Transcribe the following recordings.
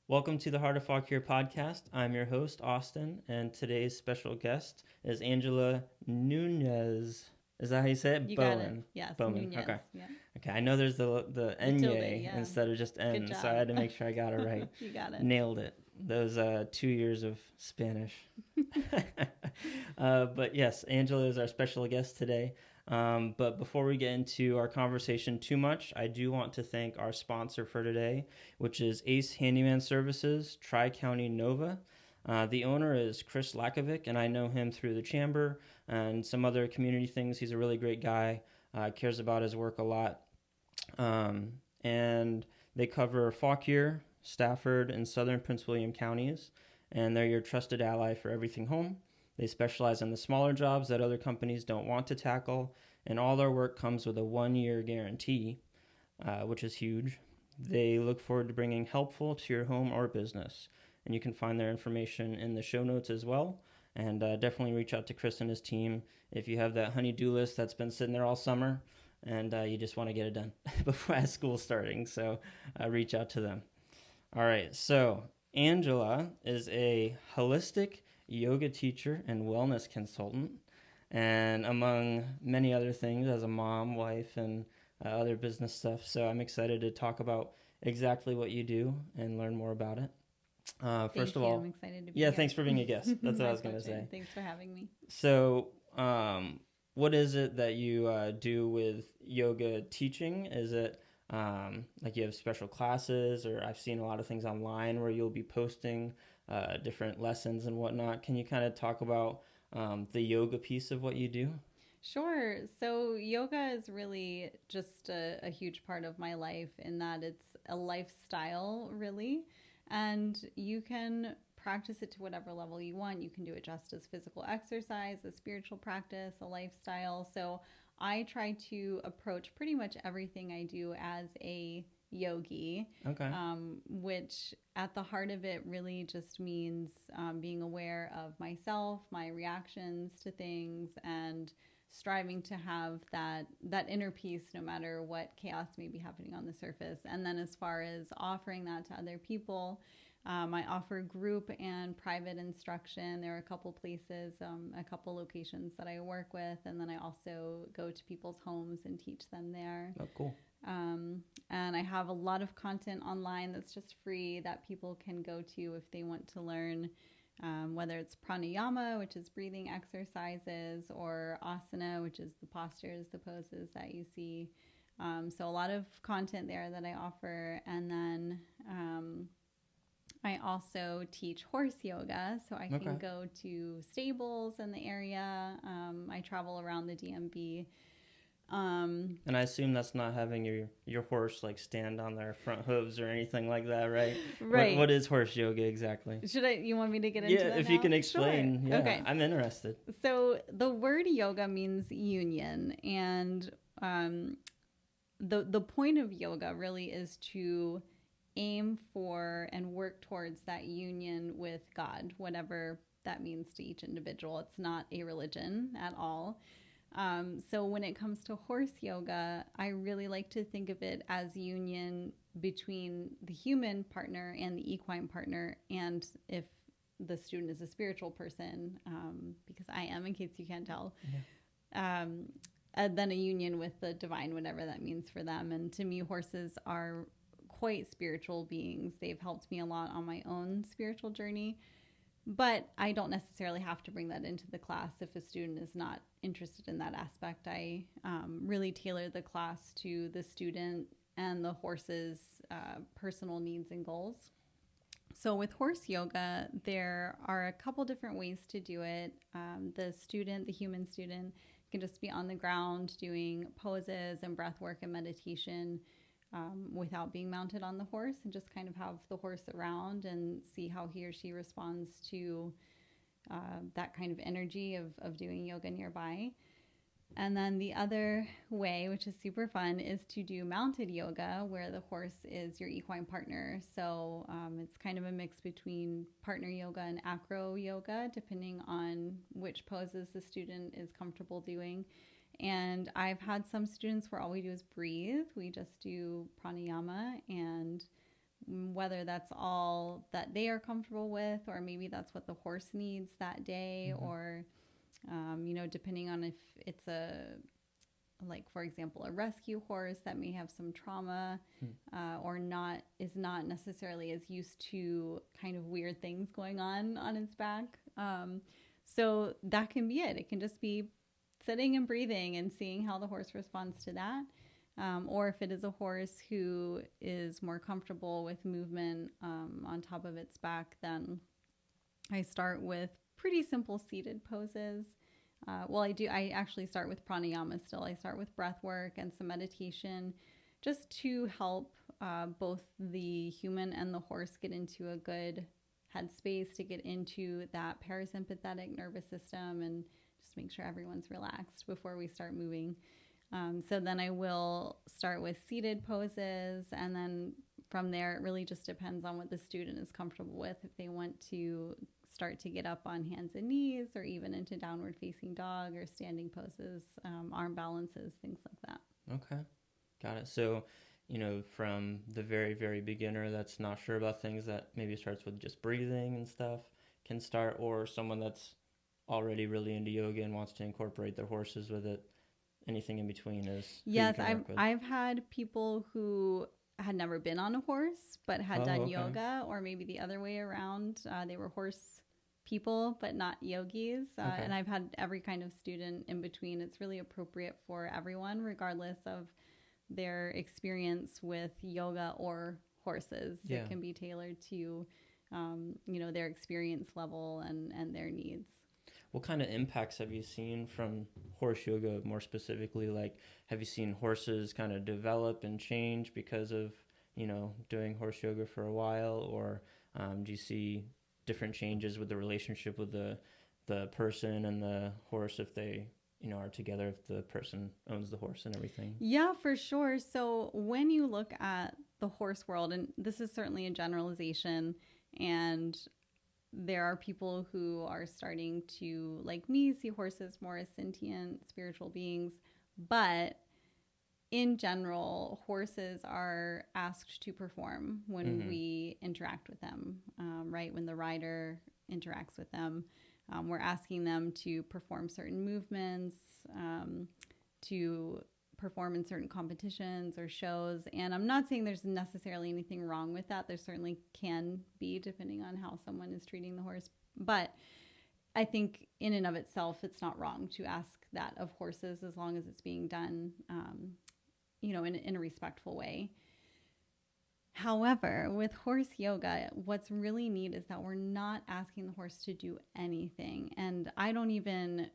Welcome to the Heart of Fauquier podcast. I'm your host, Austin, and today's special guest is Angela Nuñez. Is that how you say it? You Bowman. got it. Yes, Bowman. Nuñez. Okay. Yeah. Okay. I know there's the The N tilde, yeah. instead of just N, Good so I had to job. make sure I got it right. You got it. Nailed it. Those 2 years of Spanish. But yes, Angela is our special guest today. But before we get into our conversation too much, I do want to thank our sponsor for today, which is Ace Handyman Services, Tri-County Nova. The owner is Chris Lakovic, and I know him through the Chamber and some other community things. He's a really great guy, cares about his work a lot. And they cover Fauquier, Stafford, and southern Prince William counties, and they're your trusted ally for everything home. They specialize in the smaller jobs that other companies don't want to tackle, and all their work comes with a 1-year guarantee, which is huge. They look forward to bringing helpful to your home or business, and you can find their information in the show notes as well. And definitely reach out to Chris and his team if you have that honey-do list that's been sitting there all summer and you just want to get it done before school's starting. So reach out to them. All right, so Angela is a holistic yoga teacher and wellness consultant, and among many other things, as a mom, wife, and other business stuff. So I'm excited to talk about exactly what you do and learn more about it. First of all, I'm excited to be yeah, here. thanks for being a guest. That's what I was going to pleasure. say. Thanks for having me. So, what is it that you do with yoga teaching? Is it like you have special classes, or I've seen a lot of things online where you'll be posting different lessons and whatnot. Can you kind of talk about the yoga piece of what you do? Sure. So yoga is really just a huge part of my life in that it's a lifestyle, really. And you can practice it to whatever level you want. You can do it just as physical exercise, a spiritual practice, a lifestyle. So I try to approach pretty much everything I do as a yogi, Okay. which at the heart of it really just means being aware of myself, my reactions to things, and striving to have that inner peace no matter what chaos may be happening on the surface. And then as far as offering that to other people, I offer group and private instruction. There are a couple places, a couple locations that I work with, and then I also go to people's homes and teach them there. Oh, cool. And I have a lot of content online that's just free that people can go to if they want to learn, whether it's pranayama, which is breathing exercises, or asana, which is the postures, the poses that you see. So a lot of content there that I offer. And then I also teach horse yoga, so I can go to stables in the area. I travel around the DMV. And I assume that's not having your horse like stand on their front hooves or anything like that, right? Right. What is horse yoga exactly? You want me to get into that? Yeah, if now? you can explain. Sure. Yeah, okay. I'm interested. So the word yoga means union, and the point of yoga really is to aim for and work towards that union with God, whatever that means to each individual. It's not a religion at all. So when it comes to horse yoga, I really like to think of it as union between the human partner and the equine partner. And if the student is a spiritual person, because I am, in case you can't tell, then a union with the divine, whatever that means for them. And to me, horses are quite spiritual beings. They've helped me a lot on my own spiritual journey. But I don't necessarily have to bring that into the class if a student is not interested in that aspect. I really tailor the class to the student and the horse's personal needs and goals. So with horse yoga, there are a couple different ways to do it. The human student, can just be on the ground doing poses and breath work and meditation without being mounted on the horse, and just kind of have the horse around and see how he or she responds to that kind of energy of doing yoga nearby. And then the other way, which is super fun, is to do mounted yoga where the horse is your equine partner. So it's kind of a mix between partner yoga and acro yoga, depending on which poses the student is comfortable doing. And I've had some students where all we do is breathe. We just do pranayama and whether that's all that they are comfortable with, or maybe that's what the horse needs that day, or, depending on if it's like for example, a rescue horse that may have some trauma, or is not necessarily as used to kind of weird things going on its back. So that can be it. It can just be sitting and breathing and seeing how the horse responds to that. Or if it is a horse who is more comfortable with movement on top of its back, then I start with pretty simple seated poses. I actually start with pranayama still. I start with breath work and some meditation just to help both the human and the horse get into a good headspace, to get into that parasympathetic nervous system, and just make sure everyone's relaxed before we start moving. So then I will start with seated poses, and then from there it really just depends on what the student is comfortable with. If they want to start to get up on hands and knees, or even into downward facing dog or standing poses, arm balances, things like that. Okay, got it. So, from the very, very beginner that's not sure about things, that maybe starts with just breathing and stuff, can start, or someone that's already really into yoga and wants to incorporate their horses with it, anything in between is yes. I've had people who had never been on a horse but had done yoga, or maybe the other way around. They were horse people but not yogis, and I've had every kind of student in between. It's really appropriate for everyone, regardless of their experience with yoga or horses. It can be tailored to their experience level and their needs. What kind of impacts have you seen from horse yoga more specifically? Like, have you seen horses kind of develop and change because of, doing horse yoga for a while? Or do you see different changes with the relationship with the person and the horse if they, are together, if the person owns the horse and everything? Yeah, for sure. So when you look at the horse world, and this is certainly a generalization, and there are people who are starting to, like me, see horses more as sentient spiritual beings. But in general, horses are asked to perform when we interact with them, right? When the rider interacts with them, we're asking them to perform certain movements, to perform in certain competitions or shows. And I'm not saying there's necessarily anything wrong with that. There certainly can be, depending on how someone is treating the horse. But I think in and of itself, it's not wrong to ask that of horses, as long as it's being done, in a respectful way. However, with horse yoga, what's really neat is that we're not asking the horse to do anything. And I don't even,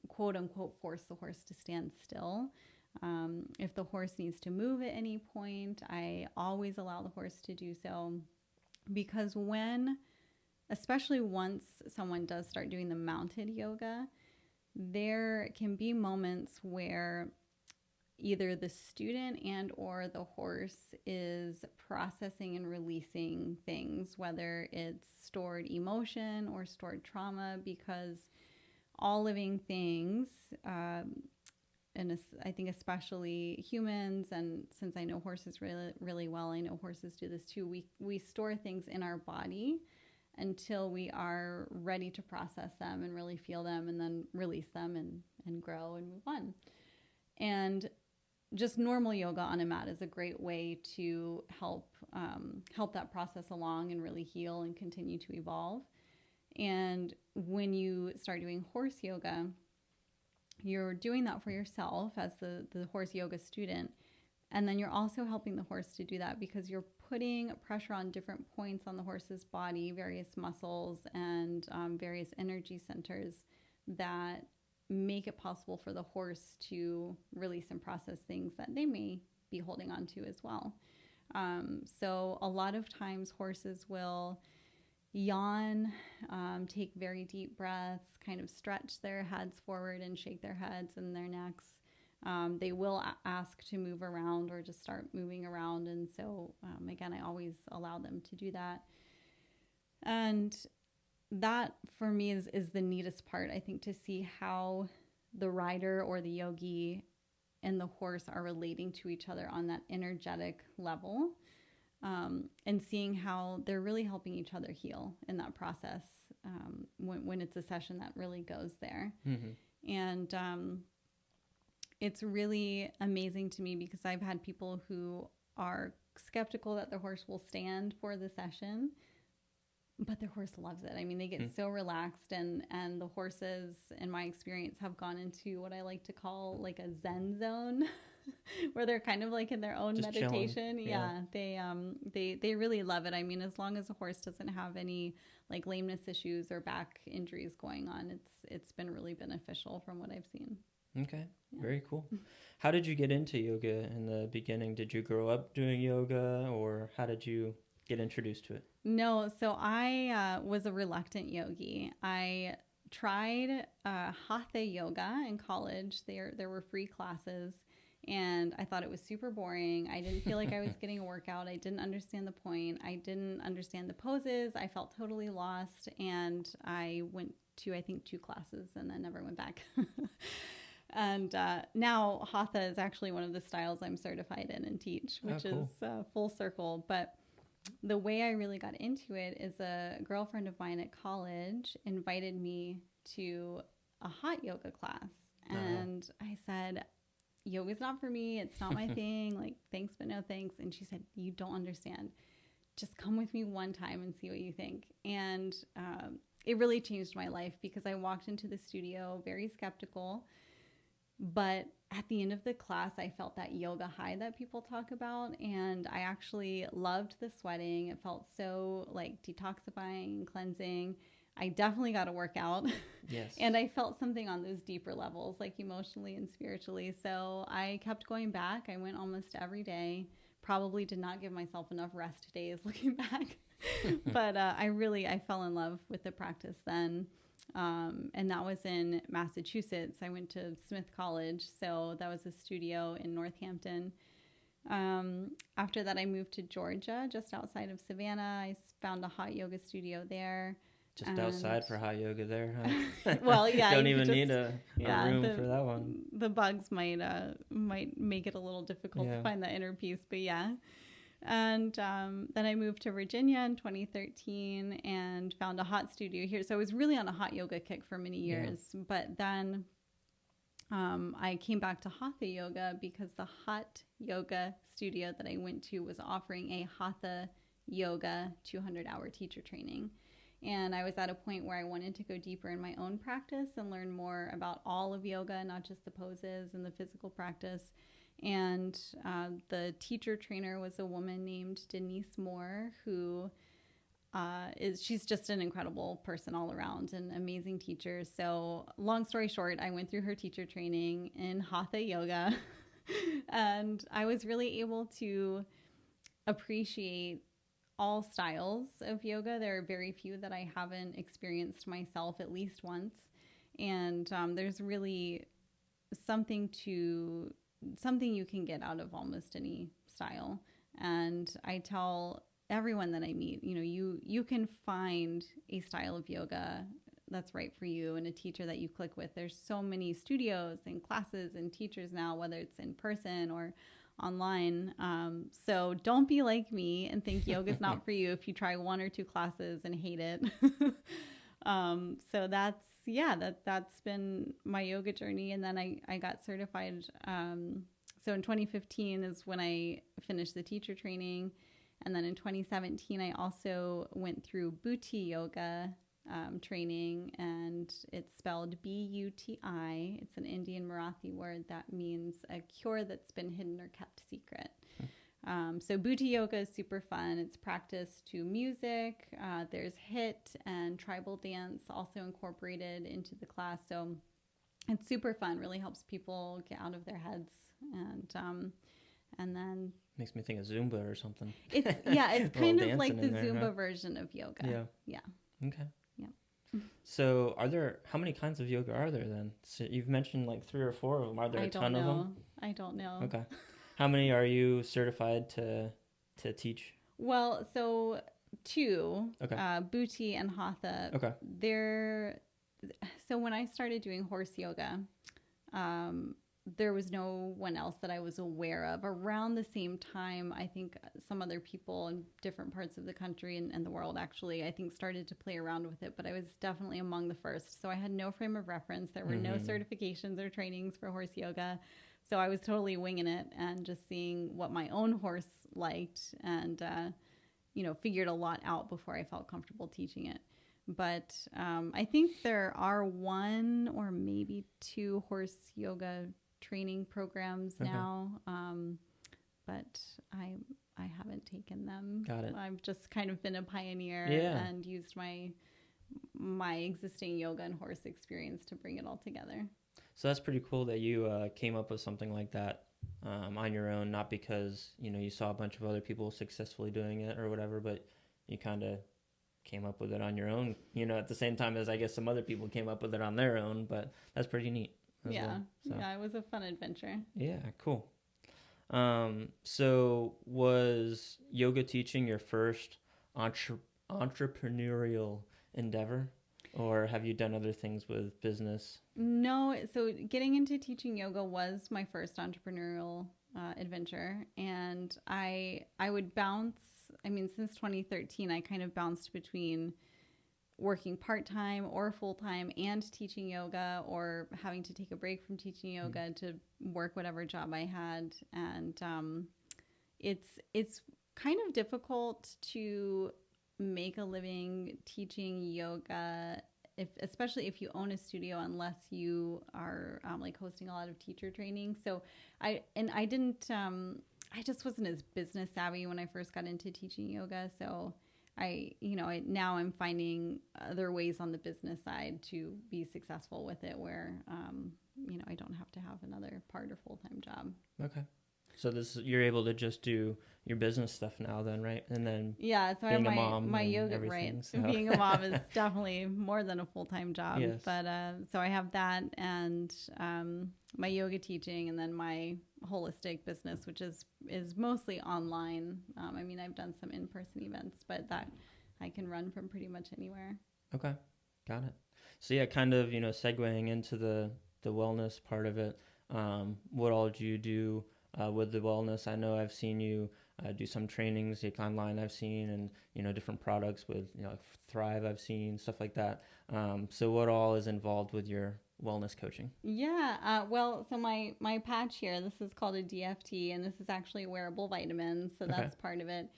quote unquote, force the horse to stand still. If the horse needs to move at any point, I always allow the horse to do so, because especially once someone does start doing the mounted yoga, there can be moments where either the student and or the horse is processing and releasing things, whether it's stored emotion or stored trauma, because all living things, and I think especially humans, and since I know horses really, really well, I know horses do this too, we store things in our body until we are ready to process them and really feel them, and then release them and grow and move on. And just normal yoga on a mat is a great way to help that process along and really heal and continue to evolve. And when you start doing horse yoga, you're doing that for yourself as the horse yoga student. And then you're also helping the horse to do that, because you're putting pressure on different points on the horse's body, various muscles and various energy centers that make it possible for the horse to release and process things that they may be holding on to as well. So a lot of times horses will yawn, take very deep breaths, kind of stretch their heads forward and shake their heads and their necks. They will ask to move around or just start moving around. And so, again, I always allow them to do that. And that for me is the neatest part, I think, to see how the rider or the yogi and the horse are relating to each other on that energetic level. and seeing how they're really helping each other heal in that process when it's a session that really goes there. Mm-hmm. And it's really amazing to me because I've had people who are skeptical that the horse will stand for the session, but their horse loves it. I mean, they get so relaxed, and the horses, in my experience, have gone into what I like to call like a Zen zone, where they're kind of like in their own just meditation. Yeah, they really love it. I mean, as long as a horse doesn't have any like lameness issues or back injuries going on, it's been really beneficial from what I've seen. Okay, very cool. How did you get into yoga in the beginning? Did you grow up doing yoga, or how did you get introduced to it? No, so I was a reluctant yogi. I tried hatha yoga in college. There were free classes, and I thought it was super boring. I didn't feel like I was getting a workout. I didn't understand the point. I didn't understand the poses. I felt totally lost, and I went to, I think, 2 classes and then never went back. And now hatha is actually one of the styles I'm certified in and teach, which is full circle. But the way I really got into it is a girlfriend of mine at college invited me to a hot yoga class. And I said, yoga's not for me. It's not my thing. Like, thanks, but no thanks. And she said, you don't understand. Just come with me one time and see what you think. And it really changed my life because I walked into the studio very skeptical. But at the end of the class, I felt that yoga high that people talk about. And I actually loved the sweating. It felt so like detoxifying, cleansing. I definitely got to work out. Yes. And I felt something on those deeper levels, like emotionally and spiritually. So I kept going back. I went almost every day. Probably did not give myself enough rest days looking back. But I fell in love with the practice then. And that was in Massachusetts. I went to Smith College, so that was a studio in Northampton. After that, I moved to Georgia, just outside of Savannah. I found a hot yoga studio there. Just outside for hot yoga there, huh? Well, yeah. Don't even need a room for that one. The bugs might make it a little difficult to find that inner peace, but yeah. And then I moved to Virginia in 2013 and found a hot studio here. So I was really on a hot yoga kick for many years. Yeah. But then I came back to hatha yoga because the hot yoga studio that I went to was offering a hatha yoga 200-hour teacher training. And I was at a point where I wanted to go deeper in my own practice and learn more about all of yoga, not just the poses and the physical practice. And the teacher trainer was a woman named Denise Moore, who she's just an incredible person all around, an amazing teacher. So long story short, I went through her teacher training in hatha yoga, and I was really able to appreciate all styles of yoga. There are very few that I haven't experienced myself at least once. And there's really something you can get out of almost any style. And I tell everyone that I meet, you can find a style of yoga that's right for you and a teacher that you click with. There's so many studios and classes and teachers now, whether it's in person or online. So don't be like me and think yoga's not for you if you try 1 or 2 classes and hate it. So that's been my yoga journey. And then I got certified. So in 2015 is when I finished the teacher training. And then in 2017, I also went through Bhuti yoga training, and it's spelled Buti. It's an Indian Marathi word that means a cure that's been hidden or kept secret. So Bhuti yoga is super fun. It's practiced to music. There's HIIT and tribal dance also incorporated into the class. So it's super fun. Really helps people get out of their heads. And then makes me think of Zumba or something. It's kind of like the Zumba version of yoga. Yeah. Okay. So how many kinds of yoga are there then? So you've mentioned like 3 or 4 of them. Are there a ton of them? I don't know. Okay. How many are you certified to teach? Well, so 2, okay. Bhuti and Hatha. Okay. So when I started doing horse yoga, there was no one else that I was aware of. Around the same time, I think some other people in different parts of the country and the world actually, I think, started to play around with it, but I was definitely among the first. So I had no frame of reference. There were no certifications or trainings for horse yoga. So I was totally winging it and just seeing what my own horse liked and, figured a lot out before I felt comfortable teaching it. But I think there are one or maybe two horse yoga training programs now, but I haven't taken them. Got it. I've just kind of been a pioneer and used my existing yoga and horse experience to bring it all together. So that's pretty cool that you came up with something like that on your own, not because you saw a bunch of other people successfully doing it or whatever, but you kind of came up with it on your own, at the same time as I guess some other people came up with it on their own, but that's pretty neat. Yeah. Well, so. Yeah, it was a fun adventure. Yeah, cool. So was yoga teaching your first entrepreneurial endeavor, or have you done other things with business? No, so getting into teaching yoga was my first entrepreneurial adventure, and I would bounce. I mean, since 2013, I kind of bounced between working part-time or full-time and teaching yoga, or having to take a break from teaching yoga to work whatever job I had. And it's kind of difficult to make a living teaching yoga, especially if you own a studio, unless you are like hosting a lot of teacher training. So I just wasn't as business savvy when I first got into teaching yoga. So now I'm finding other ways on the business side to be successful with it where, I don't have to have another part or full-time job. Okay. So you're able to just do your business stuff now then, right? And then so being I a have mom my yoga, right? So. Being a mom is definitely more than a full-time job. Yes. But so I have that and my yoga teaching, and then my holistic business, which is mostly online. I've done some in-person events, but that I can run from pretty much anywhere. Okay, got it. So yeah, kind of segueing into the wellness part of it. What all do you do with the wellness? I know I've seen you do some trainings like online. I've seen and different products with Thrive. I've seen stuff like that. So what all is involved with your wellness coaching? Yeah. So my patch here, this is called a DFT, and this is actually a wearable vitamin. So that's part of it.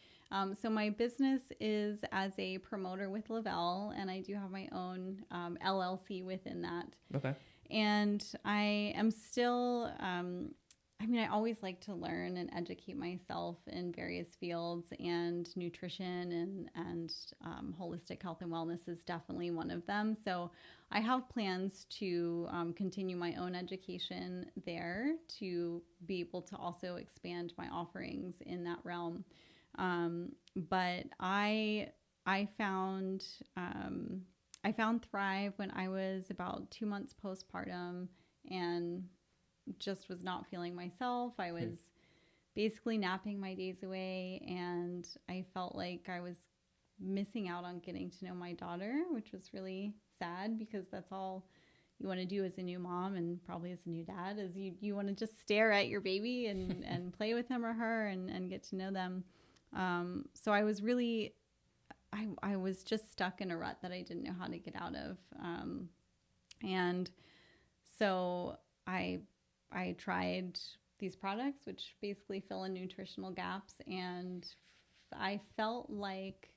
So my business is as a promoter with Lavelle, and I do have my own LLC within that. Okay. And I am still, I always like to learn and educate myself in various fields, and nutrition and holistic health and wellness is definitely one of them. So I have plans to continue my own education there to be able to also expand my offerings in that realm. But I found Thrive when I was about 2 months postpartum and just was not feeling myself. I was basically napping my days away, and I felt like I was missing out on getting to know my daughter, which was really sad because that's all you want to do as a new mom, and probably as a new dad, is you want to just stare at your baby and play with him or her and get to know them. So I was really, I was just stuck in a rut that I didn't know how to get out of. And so I tried these products, which basically fill in nutritional gaps. And I felt like,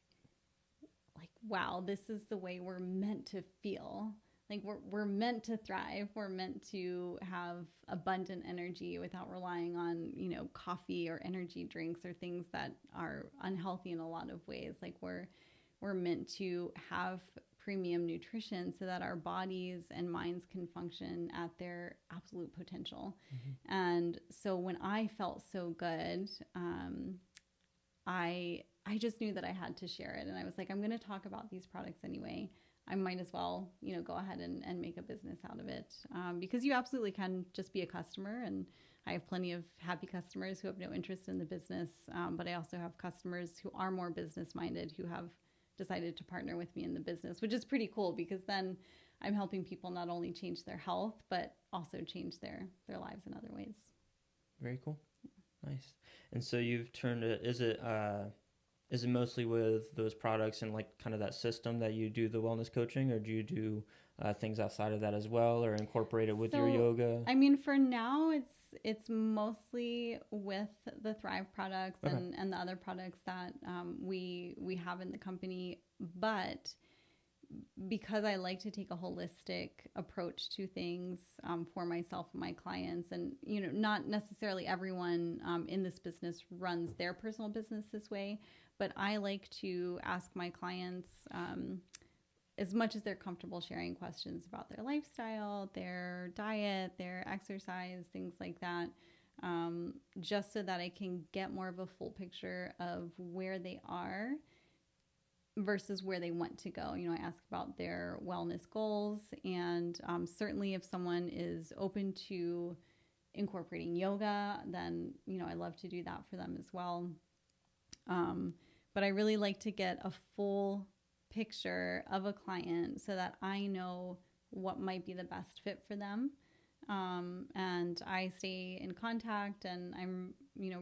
wow, this is the way we're meant to feel. Like we're meant to thrive. We're meant to have abundant energy without relying on, coffee or energy drinks or things that are unhealthy in a lot of ways. Like we're meant to have premium nutrition so that our bodies and minds can function at their absolute potential. Mm-hmm. And so when I felt so good, I just knew that I had to share it. And I was like, I'm going to talk about these products anyway. I might as well, go ahead and make a business out of it. Because you absolutely can just be a customer. And I have plenty of happy customers who have no interest in the business. But I also have customers who are more business minded, who have decided to partner with me in the business, which is pretty cool because then I'm helping people not only change their health, but also change their lives in other ways. Very cool. Nice. And so you've turned it, is it mostly with those products and like kind of that system that you do the wellness coaching, or do you do things outside of that as well, or incorporate it with your yoga? I mean, for now, it's mostly with the Thrive products and the other products that we have in the company. But because I like to take a holistic approach to things for myself and my clients, and not necessarily everyone in this business runs their personal business this way, but I like to ask my clients as much as they're comfortable sharing questions about their lifestyle, their diet, their exercise, things like that, just so that I can get more of a full picture of where they are versus where they want to go. I ask about their wellness goals, and certainly if someone is open to incorporating yoga, then I love to do that for them as well. But I really like to get a full picture of a client so that I know what might be the best fit for them. And I stay in contact, and I'm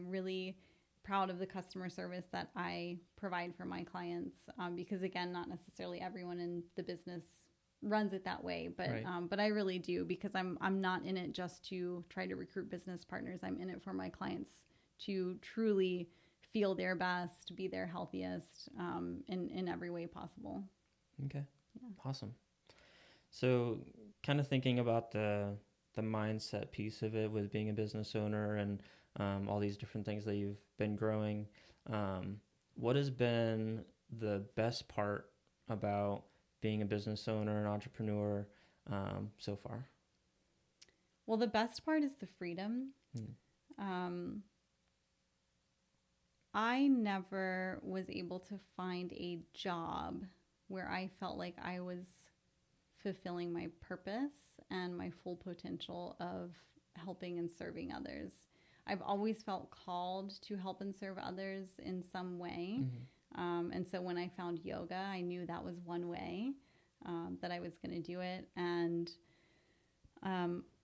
really proud of the customer service that I provide for my clients, because again, not necessarily everyone in the business runs it that way, but right. But I really do, because I'm not in it just to try to recruit business partners. I'm in it for my clients to truly feel their best, be their healthiest, in every way possible. Okay. Yeah. Awesome. So kind of thinking about the mindset piece of it with being a business owner and all these different things that you've been growing, what has been the best part about being a business owner and entrepreneur so far? Well, the best part is the freedom. I never was able to find a job where I felt like I was fulfilling my purpose and my full potential of helping and serving others. I've always felt called to help and serve others in some way. Mm-hmm. And so when I found yoga, I knew that was one way that I was going to do it. And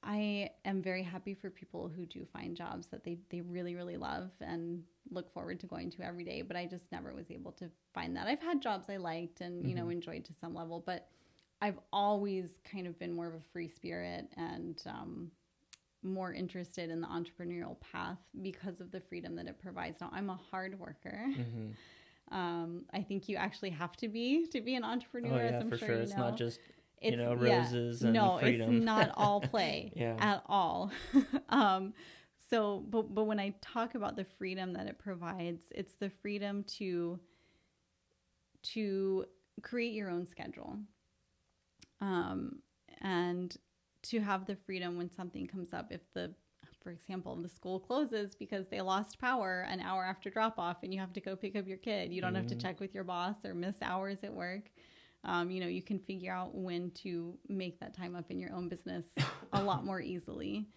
I am very happy for people who do find jobs that they really, really love and look forward to going to every day. But I just never was able to find that. I've had jobs I liked and, mm-hmm. Enjoyed to some level, but I've always kind of been more of a free spirit and more interested in the entrepreneurial path because of the freedom that it provides. Now, I'm a hard worker. Mm-hmm. I think you actually have to be an entrepreneur. As I'm for sure. It's not just roses and freedom. No, it's not all play at all. But when I talk about the freedom that it provides, it's the freedom to create your own schedule. And to have the freedom when something comes up, for example, the school closes because they lost power an hour after drop off and you have to go pick up your kid. You don't have to check with your boss or miss hours at work. You can figure out when to make that time up in your own business a lot more easily.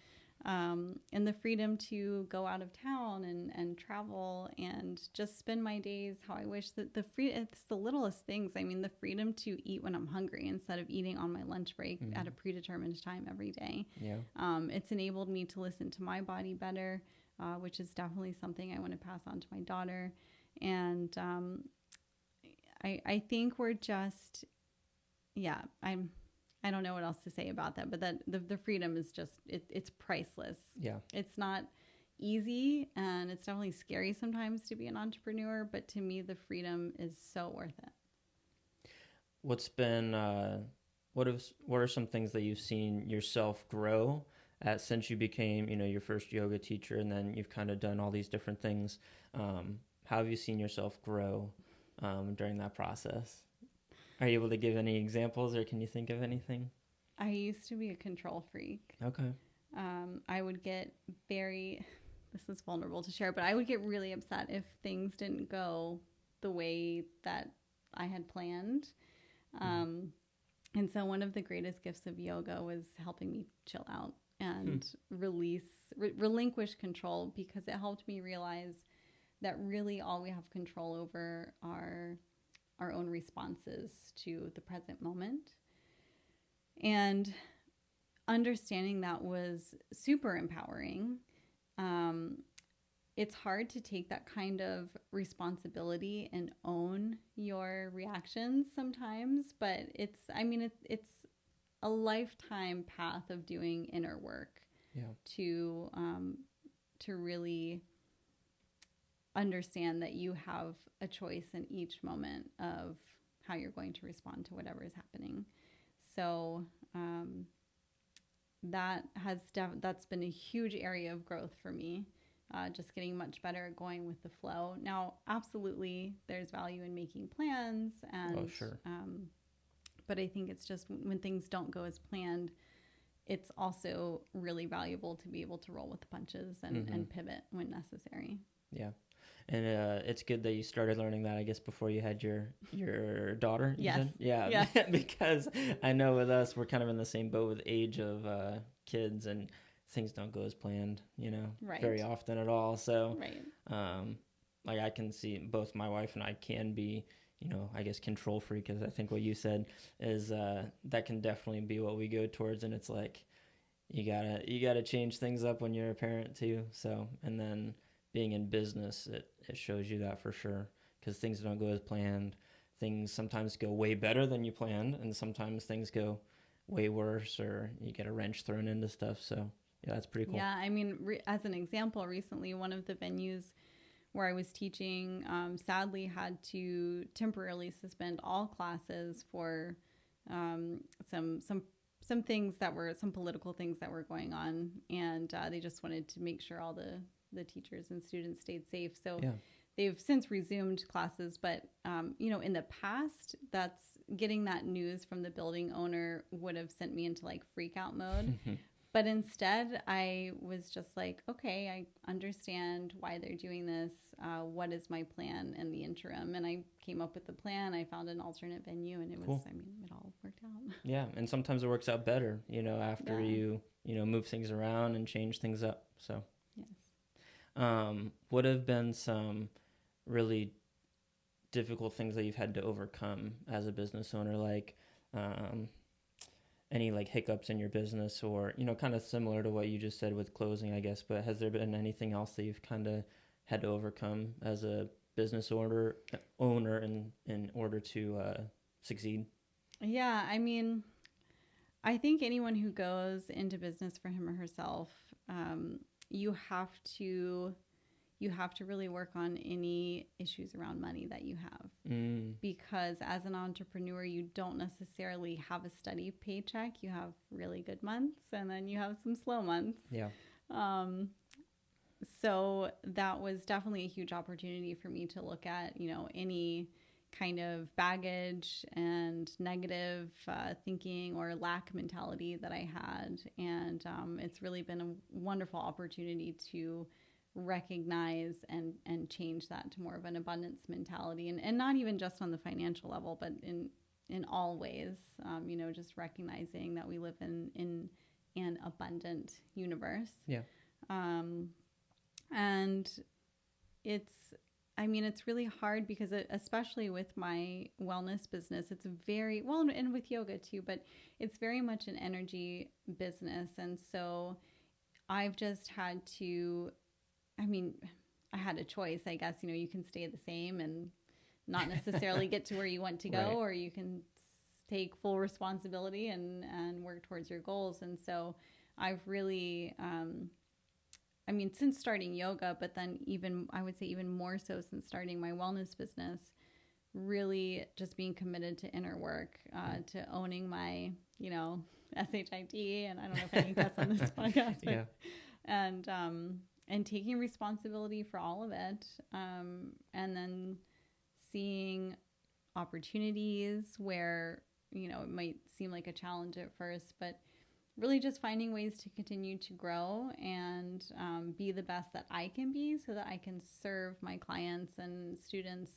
And the freedom to go out of town and travel and just spend my days how I wish. That it's the littlest things. I mean, the freedom to eat when I'm hungry instead of eating on my lunch break at a predetermined time every day. Yeah. It's enabled me to listen to my body better, which is definitely something I want to pass on to my daughter. And I think we're just, I don't know what else to say about that, but that the freedom is just, it's priceless. Yeah. It's not easy, and it's definitely scary sometimes to be an entrepreneur, but to me, the freedom is so worth it. What's been, what are some things that you've seen yourself grow since you became, your first yoga teacher, and then you've kind of done all these different things? How have you seen yourself grow during that process? Are you able to give any examples, or can you think of anything? I used to be a control freak. Okay. I would get this is vulnerable to share, but I would get really upset if things didn't go the way that I had planned. And so one of the greatest gifts of yoga was helping me chill out and relinquish control, because it helped me realize that really all we have control over are our own responses to the present moment. And understanding that was super empowering. Um, it's hard to take that kind of responsibility and own your reactions sometimes, but it's a lifetime path of doing inner work Yeah. to really understand that you have a choice in each moment of how you're going to respond to whatever is happening. So that's been a huge area of growth for me. Just getting much better at going with the flow. Now, absolutely, there's value in making plans, and Oh, sure. but I think it's just when things don't go as planned, it's also really valuable to be able to roll with the punches and pivot when necessary. Yeah. And it's good that you started learning that, I guess, before you had your daughter. You Yes. said? Yeah. Yes. Because I know with us, we're kind of in the same boat with age of kids, and things don't go as planned, Right. very often at all. So, Right. like I can see both my wife and I can be, I guess control freak, because I think what you said is that can definitely be what we go towards, and it's like you gotta change things up when you're a parent too. So, and then being in business, it shows you that for sure, because things don't go as planned. Things sometimes go way better than you planned, and sometimes things go way worse, or you get a wrench thrown into stuff. So yeah, that's pretty cool. Yeah, I mean, as an example, recently one of the venues where I was teaching sadly had to temporarily suspend all classes for some things that were some political things that were going on, and they just wanted to make sure all the teachers and students stayed safe. So Yeah. they've since resumed classes, but in the past, that's getting that news from the building owner would have sent me into like freak out mode. But instead, I was just like, okay, I understand why they're doing this. What is my plan in the interim? And I came up with the plan. I found an alternate venue, and it Cool. was, it all worked out. Yeah, and sometimes it works out better, after Yeah. you move things around and change things up. So, Yes. what have been some really difficult things that you've had to overcome as a business owner, like any like hiccups in your business, or kind of similar to what you just said with closing, I guess, but has there been anything else that you've kind of had to overcome as a business owner in order to succeed? Yeah, I mean, I think anyone who goes into business for him or herself, you have to really work on any issues around money that you have, because as an entrepreneur, you don't necessarily have a steady paycheck. You have really good months, and then you have some slow months. Yeah. So that was definitely a huge opportunity for me to look at, any kind of baggage and negative thinking or lack mentality that I had. And it's really been a wonderful opportunity to recognize and change that to more of an abundance mentality, and not even just on the financial level, but in all ways, just recognizing that we live in an abundant universe. Yeah. And it's really hard because especially with my wellness business, it's very well, and with yoga too, but it's very much an energy business. And so I've just had to, I had a choice, I guess. You can stay the same and not necessarily get to where you want to go, Right. or you can take full responsibility and work towards your goals. And so I've really, since starting yoga, but then I would say even more so since starting my wellness business, really just being committed to inner work, to owning my, SHIT, and I don't know if I can cuss on this podcast, but, Yeah. and taking responsibility for all of it, and then seeing opportunities where, it might seem like a challenge at first, but really just finding ways to continue to grow and be the best that I can be, so that I can serve my clients and students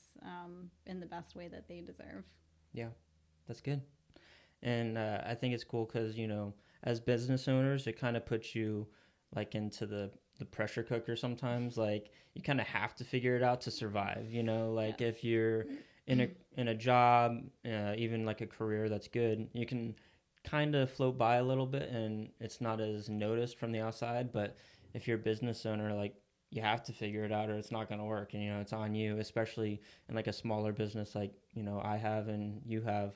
in the best way that they deserve. Yeah, that's good. And I think it's cool because, as business owners, it kind of puts you like into the pressure cooker sometimes. Like you kind of have to figure it out to survive, like Yes. if you're in a job, even like a career that's good, you can kind of float by a little bit and it's not as noticed from the outside. But if you're a business owner, like, you have to figure it out or it's not going to work. And, it's on you, especially in like a smaller business like, I have and you have.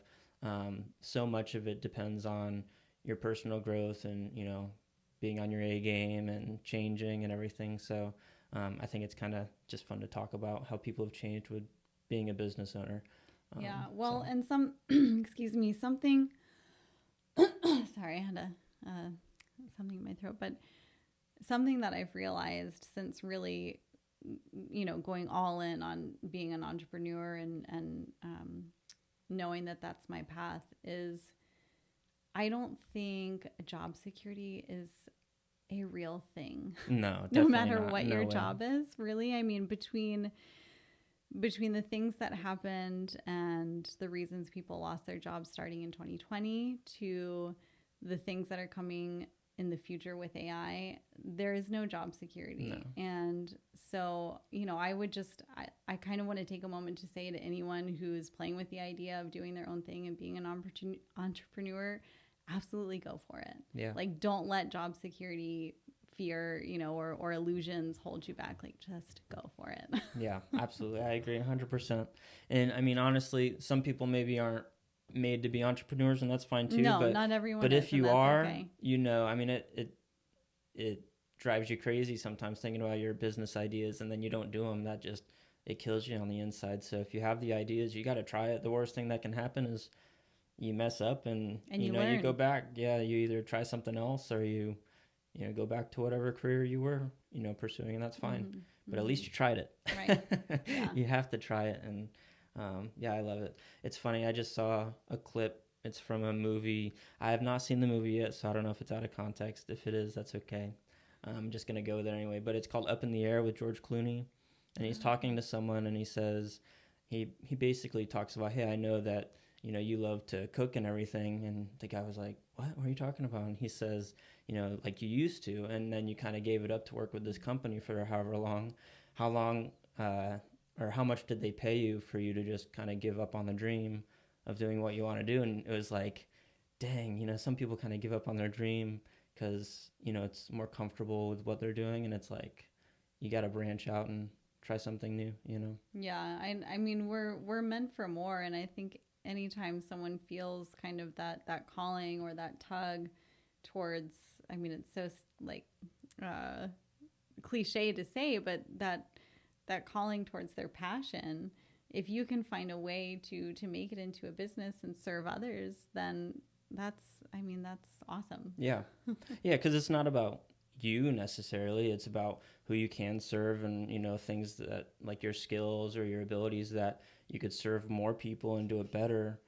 So much of it depends on your personal growth and, being on your A game and changing and everything. So I think it's kind of just fun to talk about how people have changed with being a business owner. Yeah. Well, so. and excuse me, something, sorry, I had something in my throat, but something that I've realized since really, going all in on being an entrepreneur and knowing that that's my path is I don't think job security is a real thing. No, no definitely matter not. what No your way. job is, really. I mean, between the things that happened and the reasons people lost their jobs starting in 2020 to the things that are coming in the future with AI, there is no job security. No. And so, I kind of want to take a moment to say to anyone who's playing with the idea of doing their own thing and being an entrepreneur, absolutely go for it. Yeah. Like, don't let job security fear, or illusions hold you back. Like, just go for it. Yeah, absolutely. I agree 100%. And I mean, honestly, some people maybe aren't made to be entrepreneurs and that's fine too. No, but, not everyone but is, if you and that's are, okay. I mean, it drives you crazy sometimes thinking about your business ideas and then you don't do them. It kills you on the inside. So if you have the ideas, you got to try it. The worst thing that can happen is you mess up and you you learn. go back. Yeah, you either try something else or you go back to whatever career you were, pursuing, and that's fine. Mm-hmm. But at least you tried it. Right. Yeah. You have to try it. And yeah, I love it. It's funny. I just saw a clip. It's from a movie. I have not seen the movie yet, so I don't know if it's out of context. If it is, that's okay. I'm just going to go there anyway. But it's called Up in the Air with George Clooney. And he's talking to someone and he says, he basically talks about, hey, I know that, you love to cook and everything. And the guy was like, what are you talking about? And he says, like you used to. And then you kind of gave it up to work with this company for however long. How long or how much did they pay you for you to just kind of give up on the dream of doing what you want to do? And it was like, dang, some people kind of give up on their dream because, it's more comfortable with what they're doing. And it's like, you got to branch out and try something new, Yeah. I mean, we're meant for more. And I think anytime someone feels kind of that calling or that tug towards, I mean, it's so like cliche to say, but that calling towards their passion, if you can find a way to make it into a business and serve others, then that's awesome. Yeah. Yeah, because it's not about you necessarily. It's about who you can serve and, things that like your skills or your abilities that you could serve more people and do it better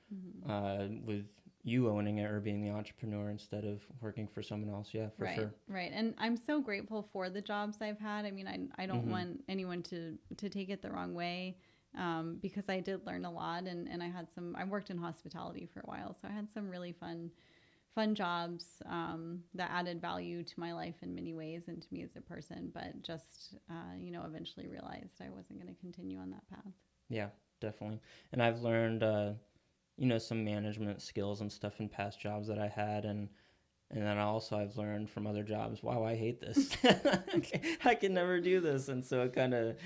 with you owning it or being the entrepreneur instead of working for someone else. Yeah, for sure. Right. And I'm so grateful for the jobs I've had. I mean, I don't want anyone to take it the wrong way, because I did learn a lot and I worked in hospitality for a while. So I had some really fun jobs that added value to my life in many ways and to me as a person, but just, eventually realized I wasn't going to continue on that path. Yeah, definitely. And I've learned, some management skills and stuff in past jobs that I had. And then also I've learned from other jobs, wow, I hate this. I can never do this. And so it kind of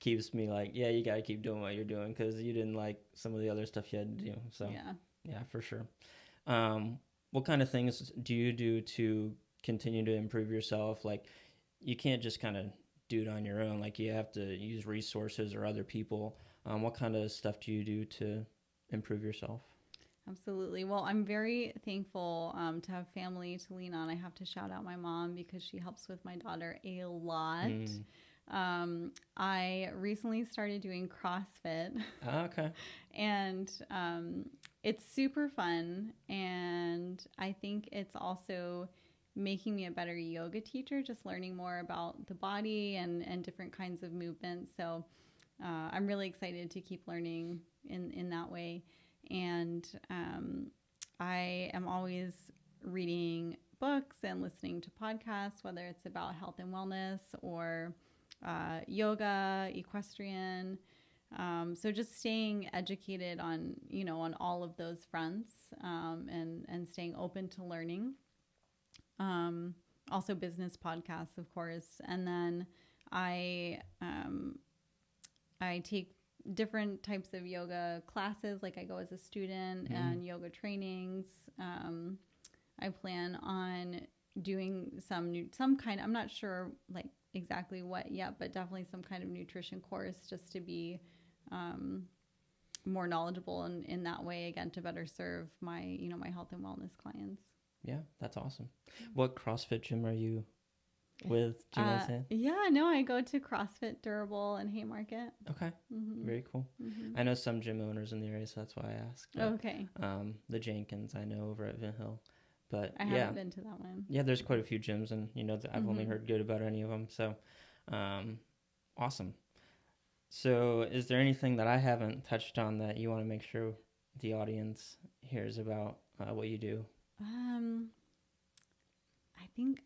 keeps me like, yeah, you got to keep doing what you're doing because you didn't like some of the other stuff you had to do. So yeah, for sure. What kind of things do you do to continue to improve yourself? Like, you can't just kind of do it on your own. Like, you have to use resources or other people. What kind of stuff do you do to improve yourself? Absolutely. Well, I'm very thankful to have family to lean on. I have to shout out my mom because she helps with my daughter a lot. I recently started doing CrossFit. Okay. And it's super fun. And I think it's also making me a better yoga teacher, just learning more about the body and different kinds of movements. So I'm really excited to keep learning in that way. And I am always reading books and listening to podcasts, whether it's about health and wellness or yoga, equestrian. So just staying educated on, on all of those fronts, and staying open to learning. Also business podcasts, of course. And then I take different types of yoga classes. Like I go as a student and yoga trainings. I plan on doing some kind, I'm not sure like exactly what yet, but definitely some kind of nutrition course just to be more knowledgeable in that way, again, to better serve my, my health and wellness clients. Yeah, that's awesome. What CrossFit gym are you with, Yeah, no, I go to CrossFit Durable and Haymarket. Okay. Very cool. I know some gym owners in the area, so that's why I asked. But, okay. The Jenkins I know over at Vin Hill, but I haven't been to that one. Yeah, there's quite a few gyms, and I've only heard good about any of them. So, awesome. So, is there anything that I haven't touched on that you want to make sure the audience hears about what you do?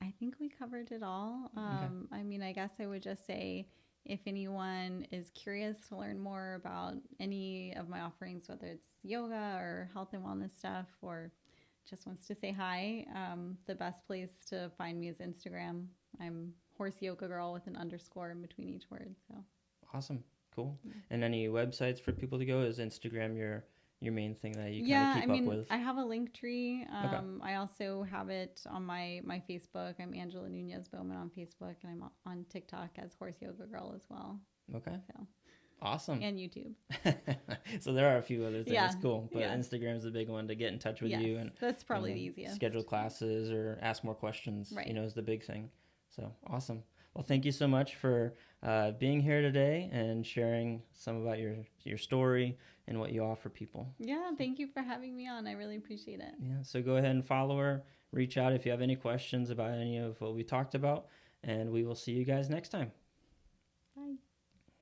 I think we covered it all. I mean, I guess I would just say if anyone is curious to learn more about any of my offerings, whether it's yoga or health and wellness stuff, or just wants to say hi, the best place to find me is Instagram. I'm Horse Yoga Girl with an underscore in between each word. So awesome, cool. And any websites for people to go? Is Instagram your main thing that you kind of keep up with? I have a link tree. I also have it on my Facebook. I'm Angela Nuñez-Bowman on Facebook, and I'm on TikTok as Horse Yoga Girl as well. Okay. So awesome. And YouTube. So there are a few other things. Yeah. Cool. But Instagram's a big one to get in touch with you, and that's probably the easiest. Schedule classes or ask more questions. Right. Is the big thing. So awesome. Well, thank you so much for being here today and sharing some about your story and what you offer people. Yeah, thank you for having me on. I really appreciate it. Yeah, so go ahead and follow her. Reach out if you have any questions about any of what we talked about, and we will see you guys next time.